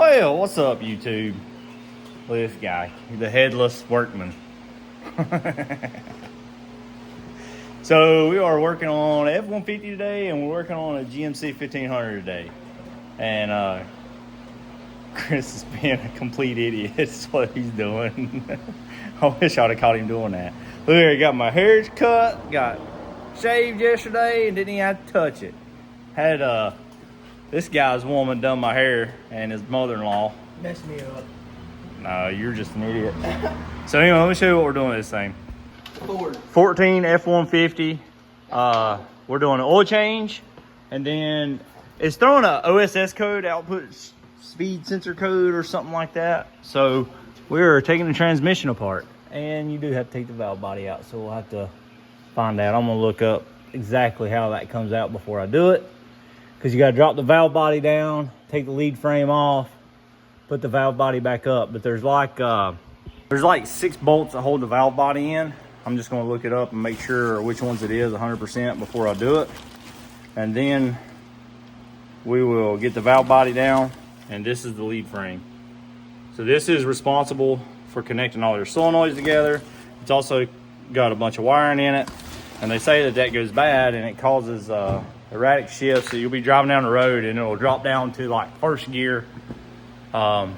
Well, what's up, YouTube? This guy, the headless workman. So we are working on F-150 today, and we're working on a GMC 1500 today. And Chris is being a complete idiot. That's what he's doing. I wish I'd have caught him doing that. Look here, got my hair cut, got shaved yesterday, and didn't even have to touch it. Had this guy's woman done my hair, and his mother-in-law Messed me up. No, you're just an idiot. So anyway, let me show you what we're doing with this thing. Ford. 14 F-150. We're doing an oil change, and then it's throwing a OSS code, output speed sensor code or something like that. So we're taking the transmission apart, and you do have to take the valve body out. So we'll have to find out. I'm gonna look up exactly how that comes out before I do it, because you gotta drop the valve body down, take the lead frame off, put the valve body back up. But there's like 6 bolts that hold the valve body in. I'm just going to look it up and make sure which ones it is 100% before I do it. And then we will get the valve body down, and this is the lead frame. So this is responsible for connecting all your solenoids together. It's also got a bunch of wiring in it, and they say that goes bad and it causes erratic shifts. So you'll be driving down the road and it'll drop down to like first gear or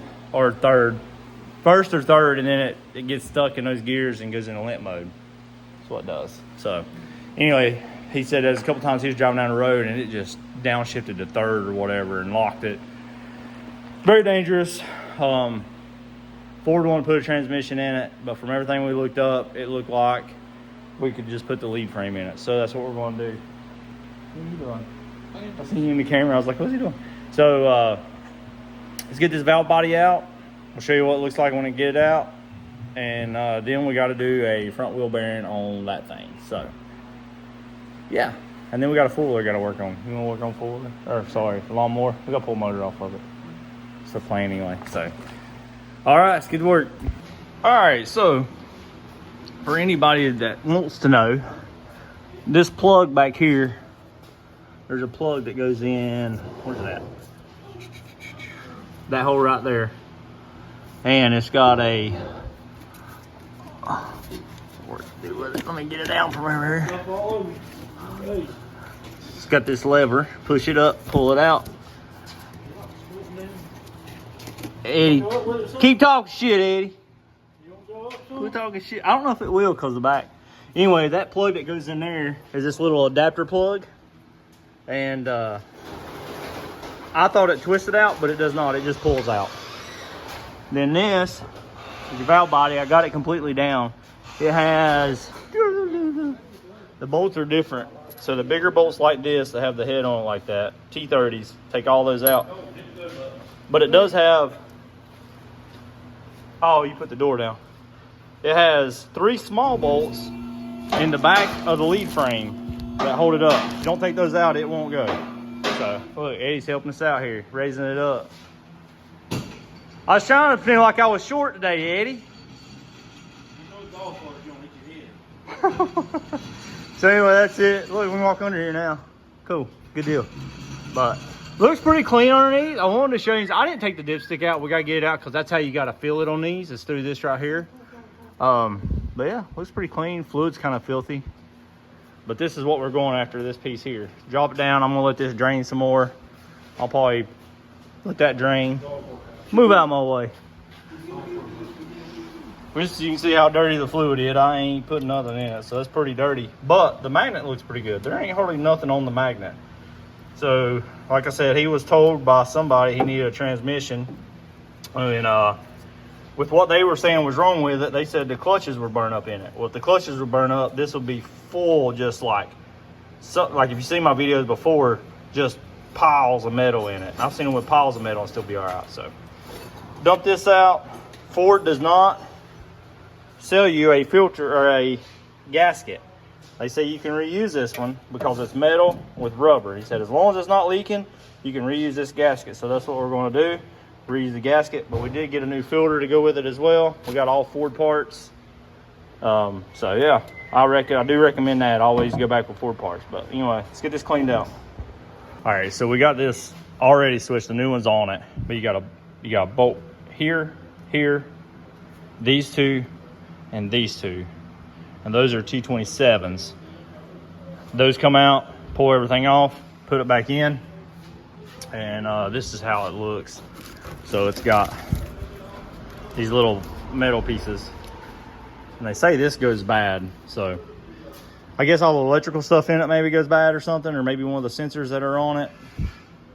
first or third, and then it gets stuck in those gears and goes into limp mode. That's what it does. So anyway, he said there's a couple times he was driving down the road and it just downshifted to third or whatever and locked it. Very dangerous. Ford wanted to put a transmission in it, but from everything we looked up, it looked like we could just put the lead frame in it. So that's what we're going to do. What are you doing? I seen you in the camera. I was like, what's he doing? So let's get this valve body out. I'll show you what it looks like when I get it out. And then we got to do a front wheel bearing on that thing. So, yeah. And then we got a four-wheeler got to work on. You want to work on four-wheeler? Or, sorry, the lawnmower. We got to pull the motor off of it. It's the plan anyway. So, all right, let's get to work. All right, so for anybody that wants to know, this plug back here, there's a plug that goes in, where's it at? That hole right there. And it's got a, let me get it down from over here. It's got this lever, push it up, pull it out. Eddie, keep talking shit, Eddie. Quit talking shit. I don't know if it will because of the back. Anyway, that plug that goes in there is this little adapter plug. And I thought it twisted out, but it does not. It just pulls out. Then this is your valve body. I got it completely down. It has, the bolts are different. So the bigger bolts like this that have the head on it like that, T30s, take all those out. But it does have, oh, you put the door down. It has 3 small bolts in the back of the lead frame that hold it up. If you don't take those out, it won't go. So look, Eddie's helping us out here, raising it up. I was trying to pretend like I was short today, Eddie. So anyway, that's it. Look, we can walk under here now. Cool, good deal. But looks pretty clean underneath. I wanted to show you. I didn't take the dipstick out. We gotta get it out because that's how you gotta feel it on these. It's through this right here. But yeah, looks pretty clean. Fluid's kind of filthy. But this is what we're going after, this piece here. Drop it down. I'm gonna let this drain some more. I'll probably let that drain. Move out my way. Just so you can see how dirty the fluid is. I ain't putting nothing in it, so that's pretty dirty. But the magnet looks pretty good. There ain't hardly nothing on the magnet. So, like I said, he was told by somebody he needed a transmission. And with what they were saying was wrong with it, they said the clutches were burned up in it. Well, if the clutches were burned up, this will be full, just like if you see my videos before, just piles of metal in it. I've seen them with piles of metal and still be all right. So dump this out. Ford does not sell you a filter or a gasket. They say you can reuse this one because it's metal with rubber. He said as long as it's not leaking, you can reuse this gasket. So that's what we're going to do, reuse the gasket. But we did get a new filter to go with it as well. We got all Ford parts. So yeah, I do recommend that. Always go back with Ford parts. But anyway, let's get this cleaned out. All right, so we got this already switched. The new one's on it, but you got a You got a bolt here, here, these two, and these two. And those are T27s. Those come out, pull everything off, put it back in, and this is how it looks. So it's got these little metal pieces, and they say this goes bad, so I guess all the electrical stuff in it maybe goes bad or something, or maybe one of the sensors that are on it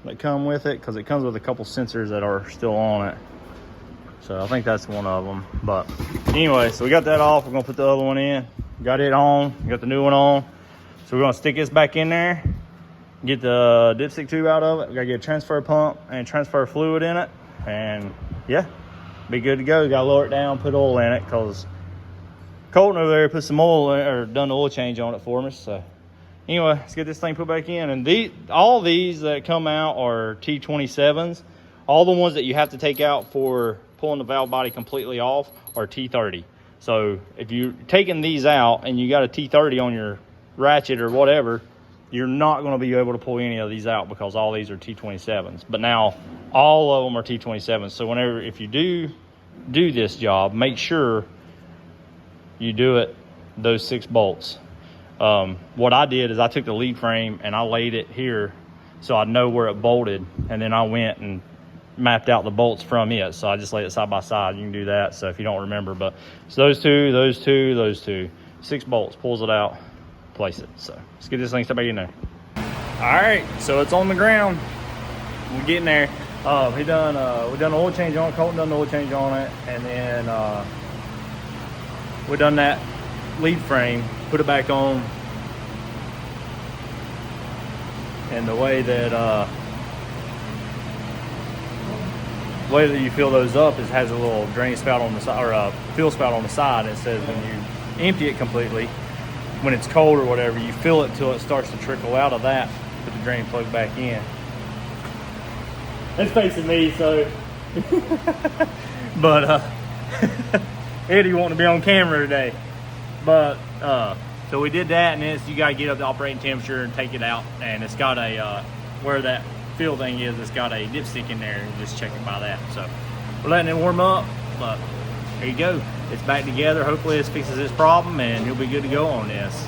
that come with it, because it comes with a couple sensors that are still on it. So I think that's one of them. But anyway, so we got that off. We're gonna put the other one in. Got it on, got the new one on. So we're gonna stick this back in there, get the dipstick tube out of it. We gotta get a transfer pump and transfer fluid in it. And yeah, be good to go. Gotta lower it down, put oil in it, because Colton over there put some oil in, or done the oil change on it for me. So anyway, let's get this thing put back in. And all these that come out are T27s. All the ones that you have to take out for pulling the valve body completely off are T30. So if you're taking these out and you got a T30 on your ratchet or whatever, you're not going to be able to pull any of these out, because all these are T27s. But now all of them are T27s. So if you do this job, make sure you do it those 6 bolts. What I did is I took the lead frame and I laid it here so I know where it bolted, and then I went and mapped out the bolts from it. So I just laid it side by side. You can do that, so if you don't remember. But so those two, those two, those two, 6 bolts, pulls it out, place it. So let's get this thing stuck back in there. All right, so it's on the ground. We're getting there. We done the oil change on it. Colton done the oil change on it, and then we done that lead frame, put it back on. And the way that you fill those up is has a little drain spout on the side, or a fill spout on the side. It says when you empty it completely, when it's cold or whatever, you fill it till it starts to trickle out of that, put the drain plug back in. It's facing me, so but Eddie wanting to be on camera today. But so we did that, and then you got to get up the operating temperature and take it out, and it's got a where that fill thing is, it's got a dipstick in there, and just check it by that. So we're letting it warm up, but there you go, it's back together. Hopefully this fixes this problem and you'll be good to go on this.